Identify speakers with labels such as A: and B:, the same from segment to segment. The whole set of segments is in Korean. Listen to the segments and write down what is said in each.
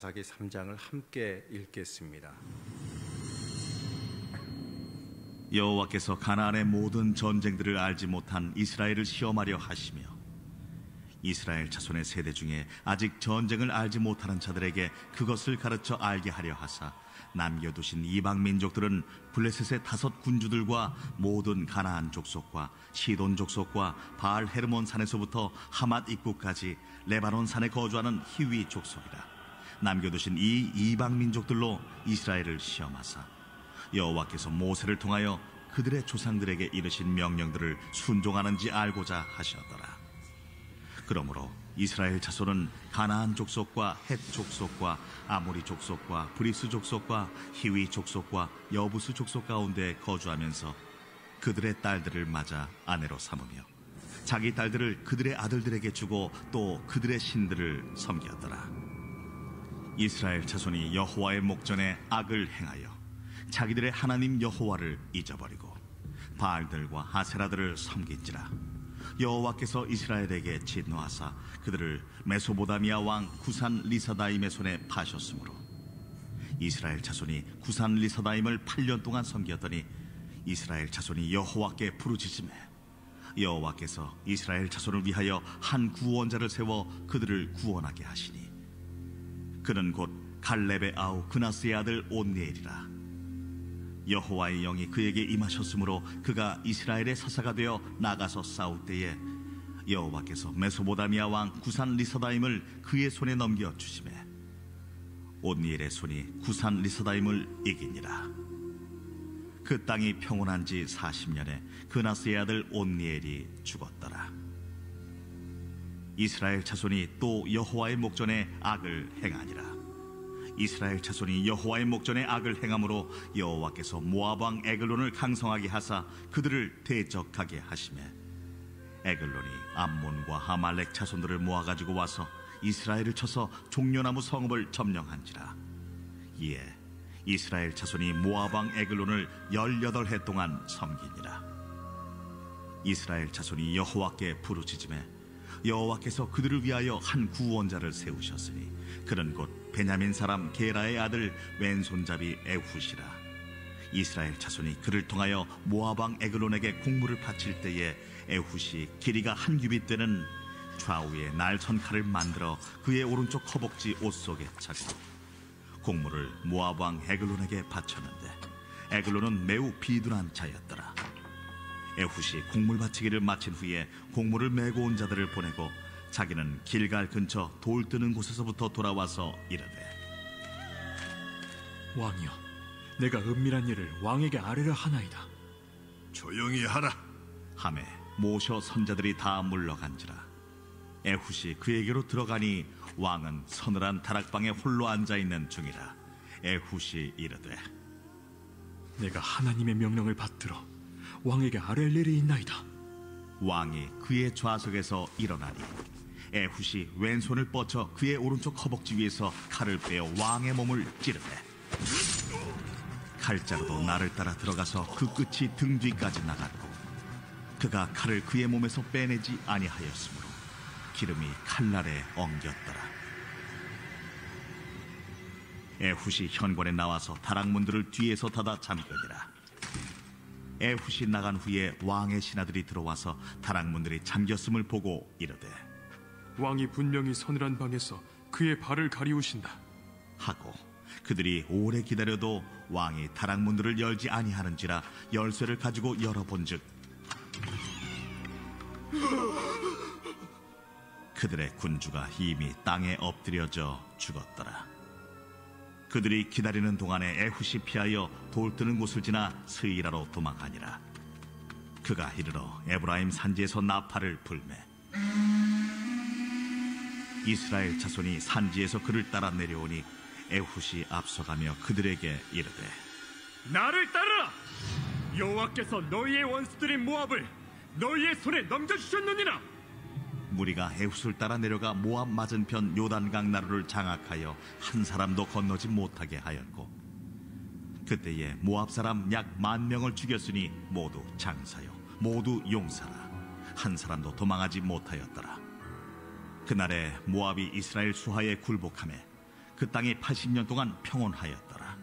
A: 사기 3장을 함께 읽겠습니다.
B: 여호와께서 가나안의 모든 전쟁들을 알지 못한 이스라엘을 시험하려 하시며 이스라엘 자손의 세대 중에 아직 전쟁을 알지 못하는 자들에게 그것을 가르쳐 알게 하려 하사 남겨두신 이방 민족들은 블레셋의 5 군주들과 모든 가나안 족속과 시돈 족속과 바알 헤르몬 산에서부터 하맛 입구까지 레바논 산에 거주하는 히위 족속이라. 남겨두신 이 이방 민족들로 이스라엘을 시험하사 여호와께서 모세를 통하여 그들의 조상들에게 이르신 명령들을 순종하는지 알고자 하셨더라. 그러므로 이스라엘 자손은 가나안 족속과 헷 족속과 아모리 족속과 브리스 족속과 히위 족속과 여부스 족속 가운데 거주하면서 그들의 딸들을 맞아 아내로 삼으며 자기 딸들을 그들의 아들들에게 주고 또 그들의 신들을 섬겼더라. 이스라엘 자손이 여호와의 목전에 악을 행하여 자기들의 하나님 여호와를 잊어버리고 바알들과 하세라들을 섬긴지라. 여호와께서 이스라엘에게 진노하사 그들을 메소보다미아 왕 구산 리사다임의 손에 파셨으므로 이스라엘 자손이 구산 리사다임을 8년 동안 섬겼더니 이스라엘 자손이 여호와께 부르짖으매 여호와께서 이스라엘 자손을 위하여 한 구원자를 세워 그들을 구원하게 하시니 그는 곧 갈렙의 아우 그나스의 아들 온니엘이라. 여호와의 영이 그에게 임하셨으므로 그가 이스라엘의 사사가 되어 나가서 싸울 때에 여호와께서 메소보다미아 왕 구산 리사다임을 그의 손에 넘겨주시매 온니엘의 손이 구산 리사다임을 이기니라. 그 땅이 평온한 지 40년에 그나스의 아들 온니엘이 죽었더라. 이스라엘 자손이 또 여호와의 목전에 악을 행하니라. 이스라엘 자손이 여호와의 목전에 악을 행함으로 여호와께서 모압 왕 에글론을 강성하게 하사 그들을 대적하게 하시매 에글론이 암몬과 아말렉 자손들을 모아가지고 와서 이스라엘을 쳐서 종려나무 성읍을 점령한지라. 이에 이스라엘 자손이 모압 왕 에글론을 18해 동안 섬기니라. 이스라엘 자손이 여호와께 부르짖으매 여호와께서 그들을 위하여 한 구원자를 세우셨으니 그는 곧 베냐민 사람 게라의 아들 왼손잡이 에훗이라. 이스라엘 자손이 그를 통하여 모압 왕 에글론에게 공물을 바칠 때에 에훗이 길이가 한 규빗 되는 좌우에 날선 칼을 만들어 그의 오른쪽 허벅지 옷 속에 차고 공물을 모압 왕 에글론에게 바쳤는데 에글론은 매우 비둔한 자였더라. 에훗이 공물 바치기를 마친 후에 공물을 메고 온 자들을 보내고 자기는 길갈 근처 돌 뜨는 곳에서부터 돌아와서 이르되
C: 왕이여, 내가 은밀한 일을 왕에게 아뢰려 하나이다.
D: 조용히 하라
B: 하매 모셔 선자들이 다 물러간지라. 에훗이 그에게로 들어가니 왕은 서늘한 다락방에 홀로 앉아있는 중이라. 에훗이 이르되
C: 내가 하나님의 명령을 받들어 왕에게 아뢰 일이 있나이다.
B: 왕이 그의 좌석에서 일어나니 에훗이 왼손을 뻗쳐 그의 오른쪽 허벅지 위에서 칼을 빼어 왕의 몸을 찌르되 칼자루도 나를 따라 들어가서 그 끝이 등 뒤까지 나갔고 그가 칼을 그의 몸에서 빼내지 아니하였으므로 기름이 칼날에 엉겼더라. 에훗이 현관에 나와서 다락문들을 뒤에서 닫아 잠그니라. 에훗이 나간 후에 왕의 신하들이 들어와서 다락문들이 잠겼음을 보고 이르되
E: 왕이 분명히 서늘한 방에서 그의 발을 가리우신다
B: 하고 그들이 오래 기다려도 왕이 다락문들을 열지 아니하는지라 열쇠를 가지고 열어본즉 그들의 군주가 이미 땅에 엎드려져 죽었더라. 그들이 기다리는 동안에 에훗이 피하여 돌 뜨는 곳을 지나 스이라로 도망하니라. 그가 이르러 에브라임 산지에서 나팔을 불매 이스라엘 자손이 산지에서 그를 따라 내려오니 에훗이 앞서가며 그들에게 이르되
E: 나를 따르라. 여호와께서 너희의 원수들인 모압을 너희의 손에 넘겨주셨느니라.
B: 무리가 에훗을 따라 내려가 모압 맞은편 요단강 나루를 장악하여 한 사람도 건너지 못하게 하였고 그때에 모압 사람 약 10,000명을 죽였으니 모두 장사요 모두 용사라. 한 사람도 도망하지 못하였더라. 그날에 모압이 이스라엘 수하에 굴복하매 그 땅이 80년 동안 평온하였더라.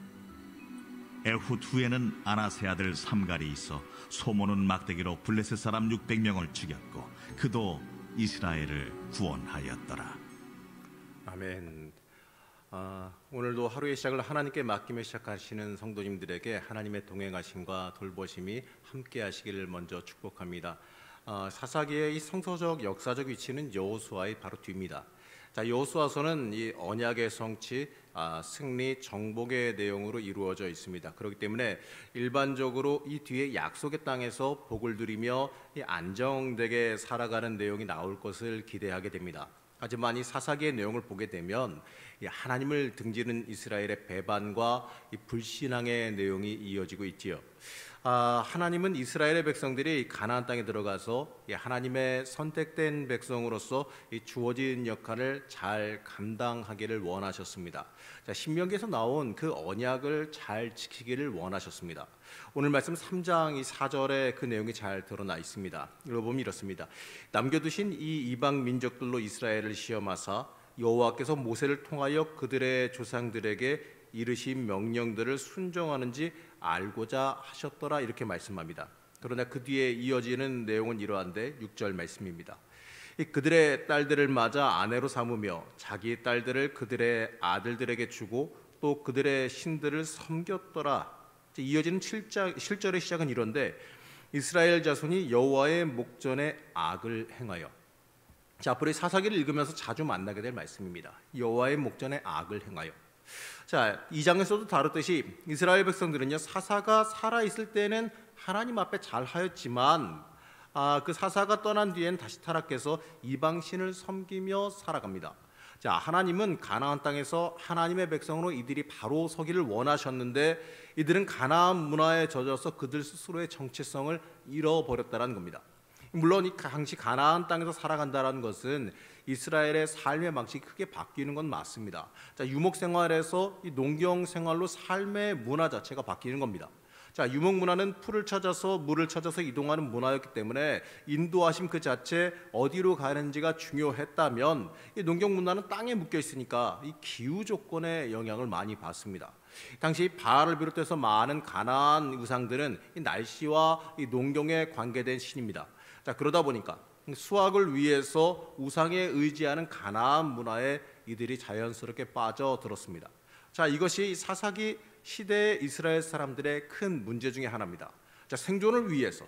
B: 에훗 후에는 아나세 아들 삼갈이 있어 소모는 막대기로 블레셋 사람 600명을 죽였고 그도 이스라엘을 구원하였더라.
A: 아멘. 오늘도 하루의 시작을 하나님께 맡기며 시작하시는 성도님들에게 하나님의 동행하심과 돌보심이 함께 하시기를 먼저 축복합니다. 사사기의 이 성서적 역사적 위치는 여호수아의 바로 뒤입니다. 자, 여호수아서는 이 언약의 성취, 승리, 정복의 내용으로 이루어져 있습니다. 그렇기 때문에 일반적으로 이 뒤에 약속의 땅에서 복을 누리며 이 안정되게 살아가는 내용이 나올 것을 기대하게 됩니다. 하지만 이 사사기의 내용을 보게 되면 하나님을 등지는 이스라엘의 배반과 이 불신앙의 내용이 이어지고 있지요. 하나님은 이스라엘의 백성들이 가나안 땅에 들어가서 하나님의 선택된 백성으로서 이 주어진 역할을 잘 감당하기를 원하셨습니다. 자, 신명기에서 나온 그 언약을 잘 지키기를 원하셨습니다. 오늘 말씀 3장 이 4절에 그 내용이 잘 드러나 있습니다. 읽어보면 이렇습니다. 남겨두신 이 이방 민족들로 이스라엘을 시험하사 여호와께서 모세를 통하여 그들의 조상들에게 이르신 명령들을 순종하는지 알고자 하셨더라, 이렇게 말씀합니다. 그러나 그 뒤에 이어지는 내용은 이러한데 6절 말씀입니다. 그들의 딸들을 맞아 아내로 삼으며 자기 딸들을 그들의 아들들에게 주고 또 그들의 신들을 섬겼더라. 이어지는 7절의 시작은 이런데 이스라엘 자손이 여호와의 목전에 악을 행하여. 자, 앞으로 사사기를 읽으면서 자주 만나게 될 말씀입니다. 여호와의 목전에 악을 행하여. 자, 이 장에서도 다뤘듯이 이스라엘 백성들은요, 사사가 살아있을 때는 하나님 앞에 잘 하였지만 그 사사가 떠난 뒤엔 다시 타락해서 이방신을 섬기며 살아갑니다. 자, 하나님은 가나안 땅에서 하나님의 백성으로 이들이 바로 서기를 원하셨는데 이들은 가나안 문화에 젖어서 그들 스스로의 정체성을 잃어버렸다는 겁니다. 물론 이 당시 가나안 땅에서 살아간다는 것은 이스라엘의 삶의 방식이 크게 바뀌는 건 맞습니다. 자, 유목 생활에서 이 농경 생활로 삶의 문화 자체가 바뀌는 겁니다. 자, 유목 문화는 풀을 찾아서 물을 찾아서 이동하는 문화였기 때문에 인도하심 그 자체 어디로 가는지가 중요했다면 이 농경 문화는 땅에 묶여 있으니까 이 기후 조건의 영향을 많이 받습니다. 당시 바알을 비롯해서 많은 가나안 우상들은 이 날씨와 이 농경에 관계된 신입니다. 자, 그러다 보니까 수확을 위해서 우상에 의지하는 가나안 문화에 이들이 자연스럽게 빠져들었습니다. 자, 이것이 사사기 시대의 이스라엘 사람들의 큰 문제 중에 하나입니다. 자, 생존을 위해서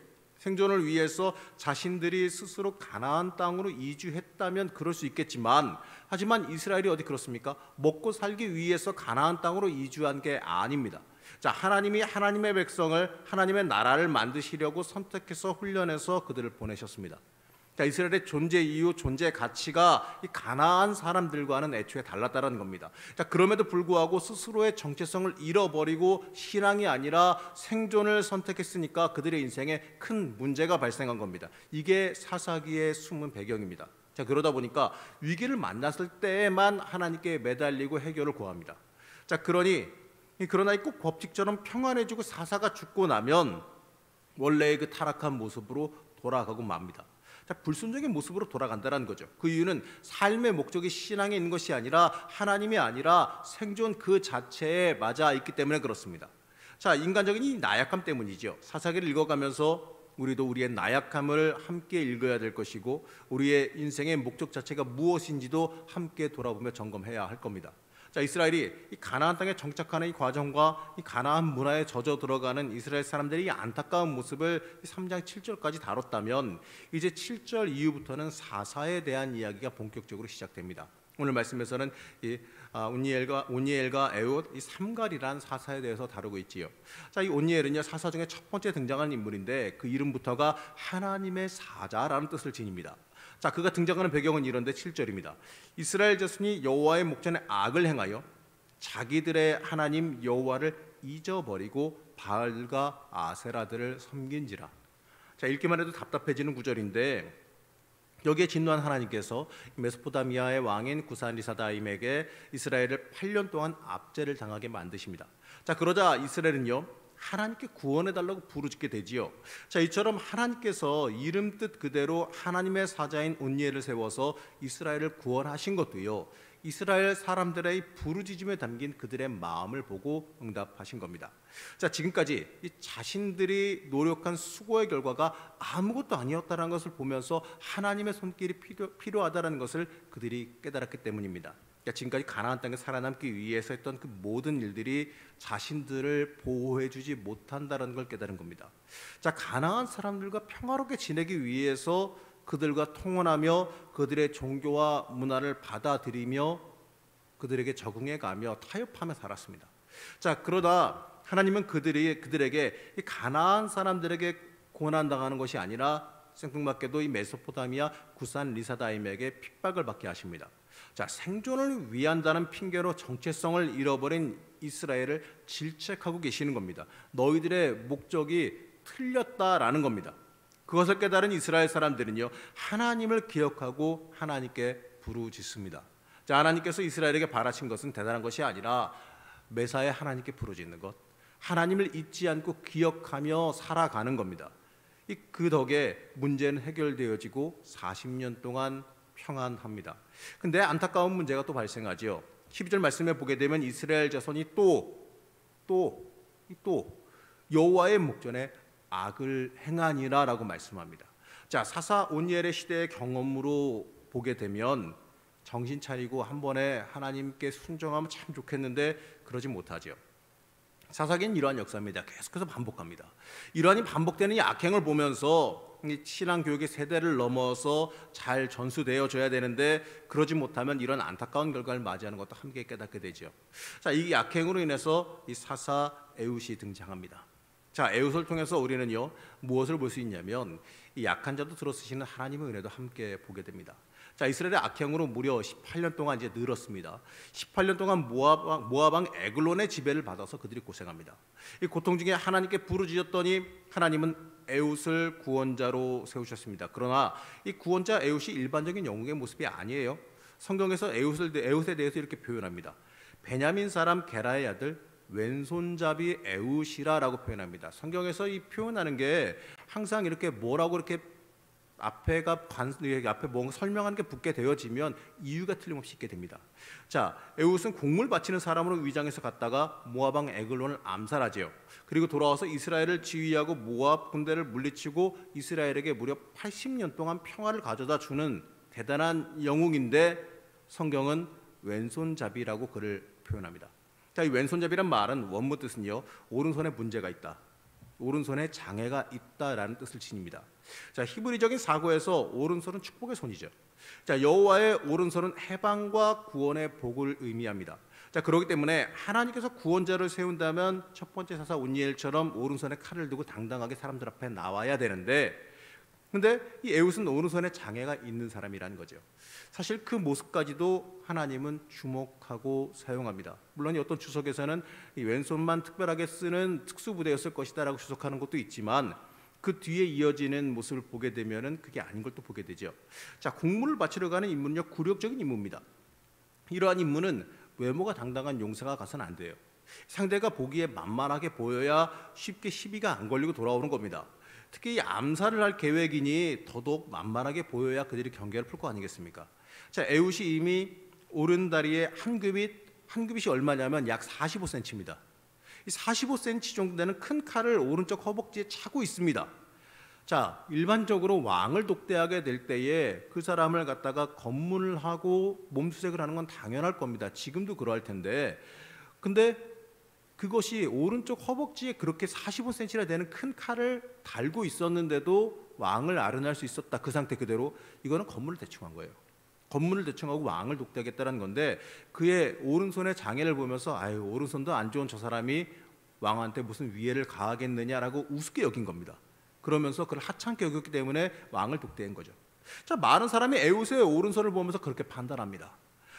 A: 자신들이 스스로 가나안 땅으로 이주했다면 그럴 수 있겠지만, 하지만 이스라엘이 어디 그렇습니까? 먹고 살기 위해서 가나안 땅으로 이주한 게 아닙니다. 자, 하나님이 하나님의 백성을, 하나님의 나라를 만드시려고 선택해서 훈련해서 그들을 보내셨습니다. 자, 이스라엘의 존재 이유, 존재 가치가 이 가나안 사람들과는 애초에 달랐다는 겁니다. 자, 그럼에도 불구하고 스스로의 정체성을 잃어버리고 신앙이 아니라 생존을 선택했으니까 그들의 인생에 큰 문제가 발생한 겁니다. 이게 사사기의 숨은 배경입니다. 자, 그러다 보니까 위기를 만났을 때에만 하나님께 매달리고 해결을 구합니다. 자, 그러나 꼭 법칙처럼 평안해지고 사사가 죽고 나면 원래의 그 타락한 모습으로 돌아가고 맙니다. 자, 불순종의 모습으로 돌아간다는 거죠. 그 이유는 삶의 목적이 신앙에 있는 것이 아니라 하나님이 아니라 생존 그 자체에 맞아 있기 때문에 그렇습니다. 자, 인간적인 이 나약함 때문이죠. 사사기를 읽어가면서 우리도 우리의 나약함을 함께 읽어야 될 것이고 우리의 인생의 목적 자체가 무엇인지도 함께 돌아보며 점검해야 할 겁니다. 자, 이스라엘이 이 가나안 땅에 정착하는 이 과정과 이 가나안 문화에 젖어 들어가는 이스라엘 사람들의 이 안타까운 모습을 3장 7절까지 다뤘다면 이제 7절 이후부터는 사사에 대한 이야기가 본격적으로 시작됩니다. 오늘 말씀에서는 이 온니엘과 에웃, 이 삼갈이란 사사에 대해서 다루고 있지요. 자, 이 온니엘은요, 사사 중에 첫 번째 등장하는 인물인데 그 이름부터가 하나님의 사자라는 뜻을 지닙니다. 자, 그가 등장하는 배경은 이런데 7절입니다. 이스라엘 자손이 여호와의 목전에 악을 행하여 자기들의 하나님 여호와를 잊어버리고 바알과 아세라들을 섬긴지라. 자, 읽기만 해도 답답해지는 구절인데 여기에 진노한 하나님께서 메소포타미아의 왕인 구산리사다임에게 이스라엘을 8년 동안 압제를 당하게 만드십니다. 자, 그러자 이스라엘은요, 하나님께 구원해달라고 부르짖게 되지요. 자, 이처럼 하나님께서 이름 뜻 그대로 하나님의 사자인 온니엘을 세워서 이스라엘을 구원하신 것도요, 이스라엘 사람들의 부르짖음에 담긴 그들의 마음을 보고 응답하신 겁니다. 자, 지금까지 이 자신들이 노력한 수고의 결과가 아무것도 아니었다는 것을 보면서 하나님의 손길이 필요하다는 것을 그들이 깨달았기 때문입니다. 그러니까 지금까지 가나안 땅에 살아남기 위해서 했던 그 모든 일들이 자신들을 보호해주지 못한다는 걸 깨달은 겁니다. 자, 가나안 사람들과 평화롭게 지내기 위해서 그들과 통혼하며 그들의 종교와 문화를 받아들이며 그들에게 적응해가며 타협하며 살았습니다. 자, 그러다 하나님은 그들에게 이 가나안 사람들에게 고난당하는 것이 아니라 생뚱맞게도 이 메소포타미아 구산 리사다임에게 핍박을 받게 하십니다. 자, 생존을 위한다는 핑계로 정체성을 잃어버린 이스라엘을 질책하고 계시는 겁니다. 너희들의 목적이 틀렸다라는 겁니다. 그것을 깨달은 이스라엘 사람들은요, 하나님을 기억하고 하나님께 부르짖습니다. 자, 하나님께서 이스라엘에게 바라신 것은 대단한 것이 아니라 매사에 하나님께 부르짖는 것, 하나님을 잊지 않고 기억하며 살아가는 겁니다. 그 덕에 문제는 해결되어지고 40년 동안 평안합니다. 근데 안타까운 문제가 또 발생하지요. 12절 말씀에 보게 되면 이스라엘 자손이 또 여호와의 목전에 악을 행하니라라고 말씀합니다. 자, 사사 온니엘의 시대의 경험으로 보게 되면 정신 차리고 한 번에 하나님께 순종하면 참 좋겠는데 그러지 못하죠. 사사기는 이러한 역사입니다. 계속해서 반복합니다. 이러한 반복되는 이 악행을 보면서 신앙 교육의 세대를 넘어서 잘 전수되어져야 되는데 그러지 못하면 이런 안타까운 결과를 맞이하는 것도 함께 깨닫게 되죠. 자, 이 악행으로 인해서 이 사사 에훗이 등장합니다. 자, 에훗을 통해서 우리는요, 무엇을 볼 수 있냐면 이 약한 자도 들어쓰시는 하나님의 은혜도 함께 보게 됩니다. 자, 이스라엘의 악행으로 무려 18년 동안 이제 늘었습니다. 18년 동안 모압 왕 에글론의 지배를 받아서 그들이 고생합니다. 이 고통 중에 하나님께 부르짖었더니 하나님은 에훗을 구원자로 세우셨습니다. 그러나 이 구원자 에훗이 일반적인 영웅의 모습이 아니에요. 성경에서 에훗에 대해서 이렇게 표현합니다. 베냐민 사람 게라의 아들 왼손잡이 에훗이라라고 표현합니다. 성경에서 이 표현하는 게 항상 이렇게 뭐라고 이렇게 앞에 뭔가 설명하는 게 붙게 되어지면 이유가 틀림없이 있게 됩니다. 자, 에훗은 곡물 바치는 사람으로 위장해서 갔다가 모압 왕 에글론을 암살하지요. 그리고 돌아와서 이스라엘을 지휘하고 모압 군대를 물리치고 이스라엘에게 무려 80년 동안 평화를 가져다 주는 대단한 영웅인데 성경은 왼손잡이라고 그를 표현합니다. 자, 이 왼손잡이란 말은 원문 뜻은요, 오른손에 문제가 있다, 오른손에 장애가 있다라는 뜻을 지닙니다. 자, 히브리적인 사고에서 오른손은 축복의 손이죠. 자, 여호와의 오른손은 해방과 구원의 복을 의미합니다. 자, 그렇기 때문에 하나님께서 구원자를 세운다면 첫 번째 사사 온니엘처럼 오른손에 칼을 들고 당당하게 사람들 앞에 나와야 되는데, 근데 이 에훗은 오른손에 장애가 있는 사람이라는 거죠. 사실 그 모습까지도 하나님은 주목하고 사용합니다. 물론 어떤 주석에서는 이 왼손만 특별하게 쓰는 특수부대였을 것이다라고 주석하는 것도 있지만 그 뒤에 이어지는 모습을 보게 되면은 그게 아닌 걸 또 보게 되죠. 자, 곡물을 바치러 가는 인물은요, 굴욕적인 임무입니다. 이러한 임무는 외모가 당당한 용사가 가서는 안 돼요. 상대가 보기에 만만하게 보여야 쉽게 시비가 안 걸리고 돌아오는 겁니다. 특히 이 암살을 할 계획이니 더더욱 만만하게 보여야 그들이 경계를 풀 거 아니겠습니까? 자, 에훗이 이미 오른다리에 한 규빗이 얼마냐면 약 45cm입니다. 이 45cm 정도 되는 큰 칼을 오른쪽 허벅지에 차고 있습니다. 자, 일반적으로 왕을 독대하게 될 때에 그 사람을 갖다가 검문을 하고 몸수색을 하는 건 당연할 겁니다. 지금도 그러할 텐데, 근데 그것이 오른쪽 허벅지에 그렇게 45cm나 되는 큰 칼을 달고 있었는데도 왕을 아른할 수 있었다. 그 상태 그대로. 이거는 검문을 대충 한 거예요. 검문을 대충 하고 왕을 독대하겠다는 건데, 그의 오른손의 장애를 보면서 아유, 오른손도 안 좋은 저 사람이 왕한테 무슨 위해를 가하겠느냐라고 우습게 여긴 겁니다. 그러면서 그를 하찮게 여겼기 때문에 왕을 독대한 거죠. 자, 많은 사람이 에훗의 오른손을 보면서 그렇게 판단합니다.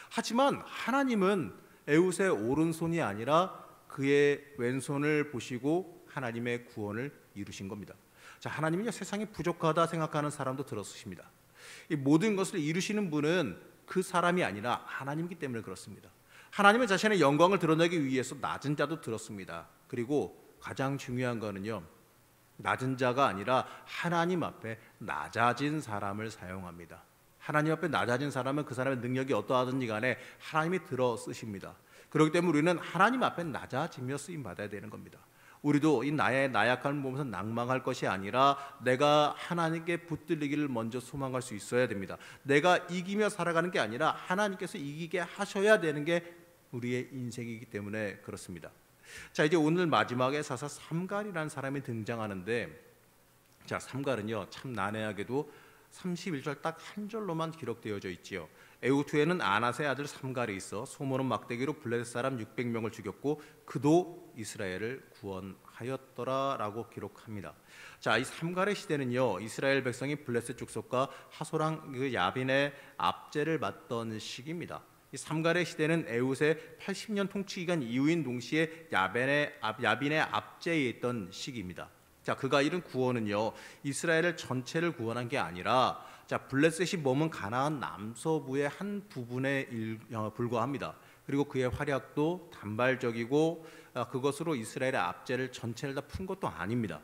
A: 하지만 하나님은 에훗의 오른손이 아니라 그의 왼손을 보시고 하나님의 구원을 이루신 겁니다. 자, 하나님은요, 세상이 부족하다 생각하는 사람도 들어쓰십니다. 이 모든 것을 이루시는 분은 그 사람이 아니라 하나님이기 때문에 그렇습니다. 하나님은 자신의 영광을 드러내기 위해서 낮은 자도 들었습니다. 그리고 가장 중요한 거는요, 낮은 자가 아니라 하나님 앞에 낮아진 사람을 사용합니다. 하나님 앞에 낮아진 사람은 그 사람의 능력이 어떠하든지 간에 하나님이 들어 쓰십니다. 그렇기 때문에 우리는 하나님 앞에 낮아지며 쓰임 받아야 되는 겁니다. 우리도 이 나의 나약함을 보면서 낭망할 것이 아니라 내가 하나님께 붙들리기를 먼저 소망할 수 있어야 됩니다. 내가 이기며 살아가는 게 아니라 하나님께서 이기게 하셔야 되는 게 우리의 인생이기 때문에 그렇습니다. 자, 이제 오늘 마지막에 사사 삼갈이라는 사람이 등장하는데, 자, 삼갈은요 참 난해하게도 31절 딱 한 절로만 기록되어져 있지요. 에우투에는 아낫의 아들 삼갈이 있어 소모는 막대기로 블레셋 사람 600명을 죽였고 그도 이스라엘을 구원하였더라라고 기록합니다. 자, 이 삼갈의 시대는요 이스라엘 백성이 블레셋 축속과 하소랑 그 야빈의 압제를 받던 시기입니다. 이 삼갈의 시대는 에웃의 80년 통치 기간 이후인 동시에 야빈의 압제에 있던 시기입니다. 자, 그가 이룬 구원은요 이스라엘을 전체를 구원한 게 아니라 자, 블레셋이 머문 가나안 남서부의 한 부분에 불과합니다. 그리고 그의 활약도 단발적이고 그것으로 이스라엘의 압제를 전체를 다 푼 것도 아닙니다.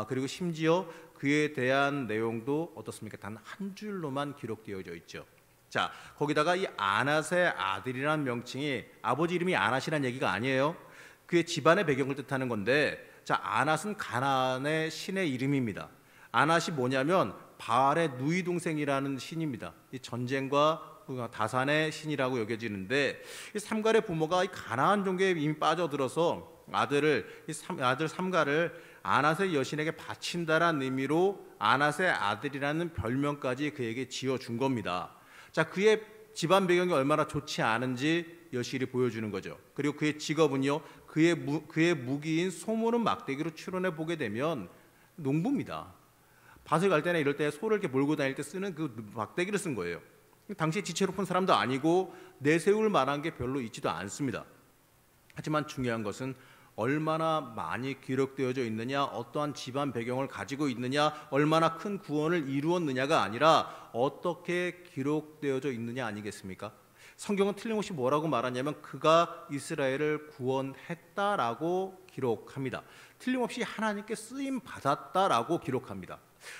A: 그리고 심지어 그에 대한 내용도 어떻습니까? 단 한 줄로만 기록되어져 있죠. 자, 거기다가 이 아낫의 아들이라는 명칭이 아버지 이름이 아낫이라는 얘기가 아니에요. 그의 집안의 배경을 뜻하는 건데, 자, 아낫은 가나안의 신의 이름입니다. 아낫이 뭐냐면 바알의 누이 동생이라는 신입니다. 이 전쟁과 다산의 신이라고 여겨지는데, 이 삼갈의 부모가 이 가나안 종교에 이미 빠져들어서 아들 삼갈을 아낫의 여신에게 바친다라는 의미로 아낫의 아들이라는 별명까지 그에게 지어준 겁니다. 자, 그의 집안 배경이 얼마나 좋지 않은지 여실히 보여주는 거죠. 그리고 그의 직업은요 그의 무기인 소모는 막대기로 추론해 보게 되면 농부입니다. 밭을 갈 때나 이럴 때 소를 이렇게 몰고 다닐 때 쓰는 그 막대기를 쓴 거예요. 당시에 지체롭은 사람도 아니고 내세울 만한 게 별로 있지도 않습니다. 하지만 중요한 것은 얼마나 많이 기록되어져 있느냐, 어떠한 집안 배경을 가지고 있느냐, 얼마나 큰 구원을 이루었느냐가 아니라 어떻게 기록되어져 있느냐 아니겠습니까? 성경은 틀림없이 뭐라고 말하냐면 그가 이스라엘을 구원했다라고 기록합니다. 틀림없이 하나님께 쓰임 받았다라고 기록합니다.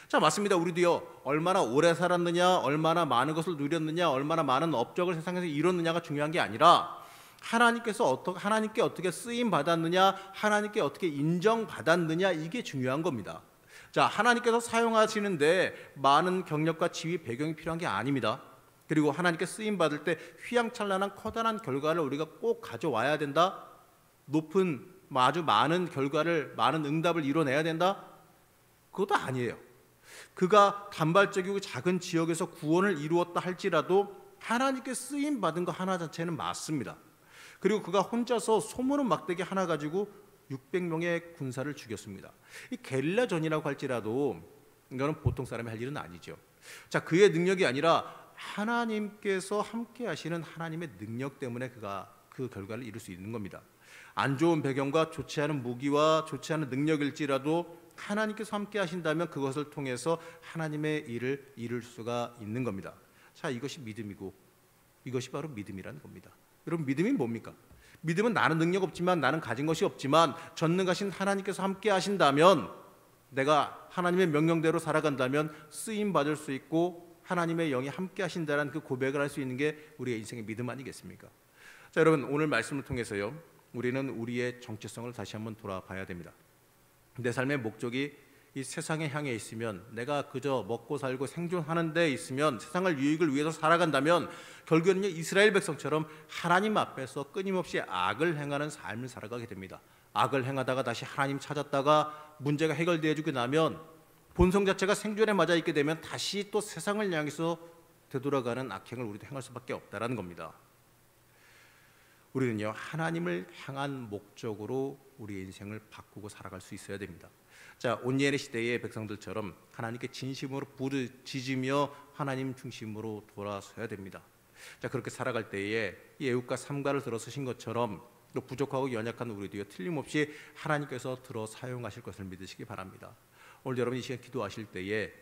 A: 자, 맞습니다. 우리도요 얼마나 오래 살았느냐, 얼마나 많은 것을 누렸느냐, 얼마나 많은 업적을 세상에서 이뤘느냐가 중요한 게 아니라 하나님께 어떻게 쓰임 받았느냐, 하나님께 어떻게 인정받았느냐, 이게 중요한 겁니다. 자, 하나님께서 사용하시는데 많은 경력과 지위, 배경이 필요한 게 아닙니다. 그리고 하나님께 쓰임 받을 때 휘황찬란한 커다란 결과를 우리가 꼭 가져와야 된다. 아주 많은 결과를, 많은 응답을 이뤄내야 된다. 그것도 아니에요. 그가 단발적이고 작은 지역에서 구원을 이루었다 할지라도 하나님께 쓰임 받은 거 하나 자체는 맞습니다. 그리고 그가 혼자서 소모는 막대기 하나 가지고 600명의 군사를 죽였습니다. 이 게릴라전이라고 할지라도 이거는 보통 사람이 할 일은 아니죠. 자, 그의 능력이 아니라 하나님께서 함께 하시는 하나님의 능력 때문에 그가 그 결과를 이룰 수 있는 겁니다. 안 좋은 배경과 좋지 않은 무기와 좋지 않은 능력일지라도 하나님께서 함께 하신다면 그것을 통해서 하나님의 일을 이룰 수가 있는 겁니다. 자, 이것이 믿음이고 이것이 바로 믿음이라는 겁니다. 여러분, 믿음이 뭡니까? 믿음은 나는 능력 없지만, 나는 가진 것이 없지만 전능하신 하나님께서 함께 하신다면, 내가 하나님의 명령대로 살아간다면 쓰임 받을 수 있고 하나님의 영이 함께 하신다는 그 고백을 할 수 있는 게 우리의 인생의 믿음 아니겠습니까? 자, 여러분, 오늘 말씀을 통해서요 우리는 우리의 정체성을 다시 한번 돌아봐야 됩니다. 내 삶의 목적이 이 세상에 향해 있으면, 내가 그저 먹고 살고 생존하는 데 있으면, 세상을 유익을 위해서 살아간다면 결국에는 이스라엘 백성처럼 하나님 앞에서 끊임없이 악을 행하는 삶을 살아가게 됩니다. 악을 행하다가 다시 하나님 찾았다가 문제가 해결되어지고 나면 본성 자체가 생존에 맞아 있게 되면 다시 또 세상을 향해서 되돌아가는 악행을 우리도 행할 수밖에 없다라는 겁니다. 우리는요 하나님을 향한 목적으로 우리의 인생을 바꾸고 살아갈 수 있어야 됩니다. 자, 온니엘의 시대의 백성들처럼 하나님께 진심으로 부르짖으며 하나님 중심으로 돌아서야 됩니다. 자, 그렇게 살아갈 때에 이 애국과 삼가를 들어 쓰신 것처럼 또 부족하고 연약한 우리도요 틀림없이 하나님께서 들어 사용하실 것을 믿으시기 바랍니다. 오늘 여러분 이 시간 기도하실 때에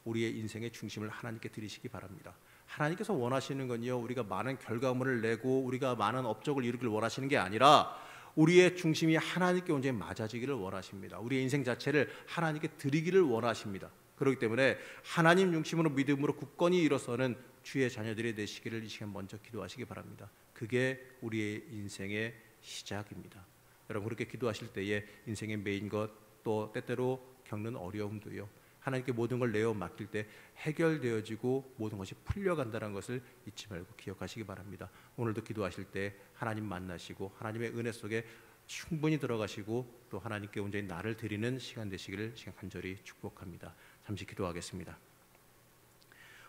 A: 우리의 인생의 중심을 하나님께 드리시기 바랍니다. 하나님께서 원하시는 건요 우리가 많은 결과물을 내고 우리가 많은 업적을 이루기를 원하시는 게 아니라 우리의 중심이 하나님께 온전히 맞아지기를 원하십니다. 우리의 인생 자체를 하나님께 드리기를 원하십니다. 그렇기 때문에 하나님 중심으로 믿음으로 굳건히 일어서는 주의 자녀들이 되시기를 이 시간 먼저 기도하시기 바랍니다. 그게 우리의 인생의 시작입니다. 여러분 그렇게 기도하실 때에 인생에 매인 것 또 때때로 겪는 어려움도요, 하나님께 모든 걸 내어 맡길 때 해결되어지고 모든 것이 풀려간다는 것을 잊지 말고 기억하시기 바랍니다. 오늘도 기도하실 때 하나님 만나시고 하나님의 은혜 속에 충분히 들어가시고 또 하나님께 온전히 나를 드리는 시간 되시기를 시간 간절히 축복합니다. 잠시 기도하겠습니다.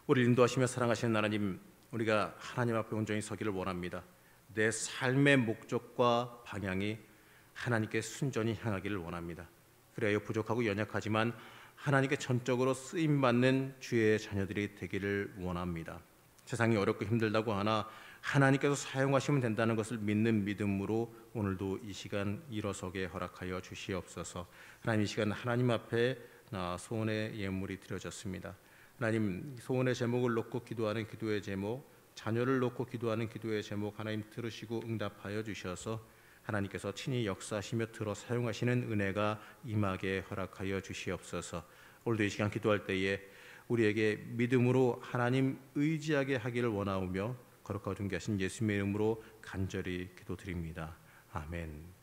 A: 우리를 인도하시며 사랑하시는 하나님, 우리가 하나님 앞에 온전히 서기를 원합니다. 내 삶의 목적과 방향이 하나님께 순전히 향하기를 원합니다. 그래야 부족하고 연약하지만 하나님께 전적으로 쓰임받는 주의 자녀들이 되기를 원합니다. 세상이 어렵고 힘들다고 하나 하나님께서 사용하시면 된다는 것을 믿는 믿음으로 오늘도 이 시간 일어서게 허락하여 주시옵소서. 하나님, 이 시간 하나님 앞에 소원의 예물이 드려졌습니다. 하나님, 소원의 제목을 놓고 기도하는 기도의 제목, 자녀를 놓고 기도하는 기도의 제목 하나님 들으시고 응답하여 주셔서 하나님께서 친히 역사하시며 들어 사용하시는 은혜가 임하게 허락하여 주시옵소서. 오늘도 이 시간 기도할 때에 우리에게 믿음으로 하나님 의지하게 하기를 원하오며 거룩하고 존귀하신 예수님의 이름으로 간절히 기도드립니다. 아멘.